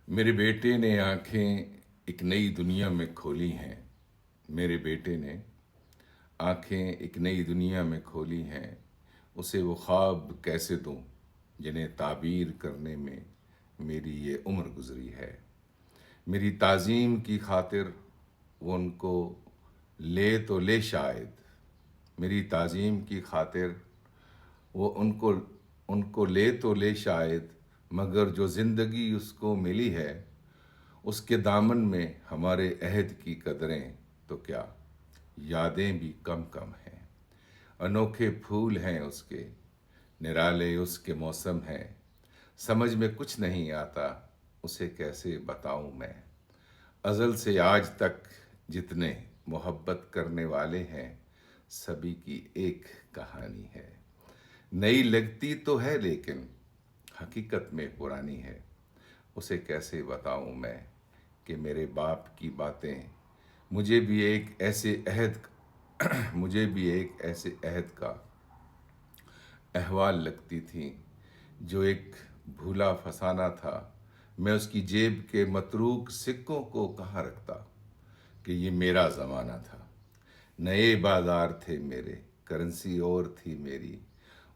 मेरे बेटे ने आंखें एक नई दुनिया में खोली हैं। मेरे बेटे ने आंखें एक नई दुनिया में खोली हैं। उसे वो ख्वाब कैसे दूं जिन्हें ताबीर करने में मेरी ये उम्र गुजरी है। मेरी ताज़ीम की खातिर वो उनको ले तो ले शायद। मेरी ताज़ीम की खातिर वो उनको उनको ले तो ले शायद, मगर जो ज़िंदगी उसको मिली है उसके दामन में हमारे अहद की कदरें तो क्या, यादें भी कम कम हैं। अनोखे फूल हैं उसके, निराले उसके मौसम हैं। समझ में कुछ नहीं आता उसे कैसे बताऊं मैं। अज़ल से आज तक जितने मोहब्बत करने वाले हैं, सभी की एक कहानी है। नई लगती तो है लेकिन हकीकत में पुरानी है। उसे कैसे बताऊं मैं कि मेरे बाप की बातें मुझे भी एक ऐसे अहद मुझे भी एक ऐसे अहद का अहवाल लगती थी जो एक भूला फसाना था। मैं उसकी जेब के मतरूक सिक्कों को कहाँ रखता कि ये मेरा ज़माना था। नए बाजार थे मेरे, करेंसी और थी मेरी,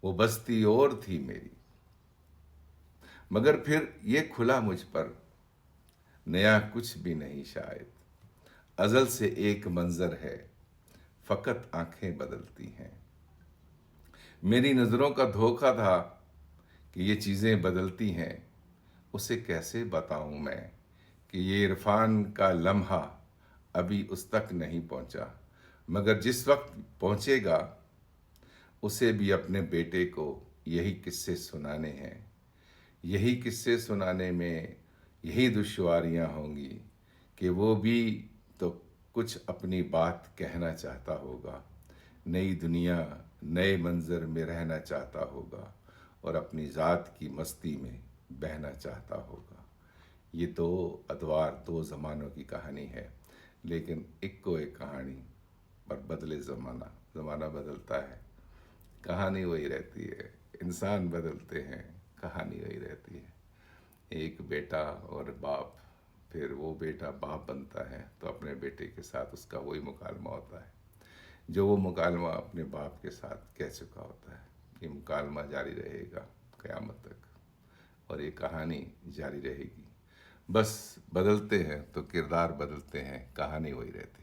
वो बस्ती और थी मेरी। मगर फिर ये खुला मुझ पर, नया कुछ भी नहीं शायद। अज़ल से एक मंज़र है, फ़कत आंखें बदलती हैं। मेरी नज़रों का धोखा था कि ये चीज़ें बदलती हैं। उसे कैसे बताऊं मैं कि ये इरफान का लम्हा अभी उस तक नहीं पहुंचा, मगर जिस वक्त पहुंचेगा उसे भी अपने बेटे को यही किस्से सुनाने हैं। यही किस्से सुनाने में यही दुश्वारियां होंगी कि वो भी तो कुछ अपनी बात कहना चाहता होगा। नई दुनिया, नए मंज़र में रहना चाहता होगा और अपनी ज़ात की मस्ती में बहना चाहता होगा। ये दो अदवार, दो ज़मानों की कहानी है, लेकिन एक को एक कहानी पर बदले ज़माना। ज़माना बदलता है, कहानी वही रहती है। इंसान बदलते हैं, कहानी वही रहती है। एक बेटा और बाप, फिर वो बेटा बाप बनता है तो अपने बेटे के साथ उसका वही मुकालमा होता है जो वो मुकालमा अपने बाप के साथ कह चुका होता है। ये मुकालमा जारी रहेगा क़यामत तक और ये कहानी जारी रहेगी। बस बदलते हैं तो किरदार बदलते हैं, कहानी वही रहती है।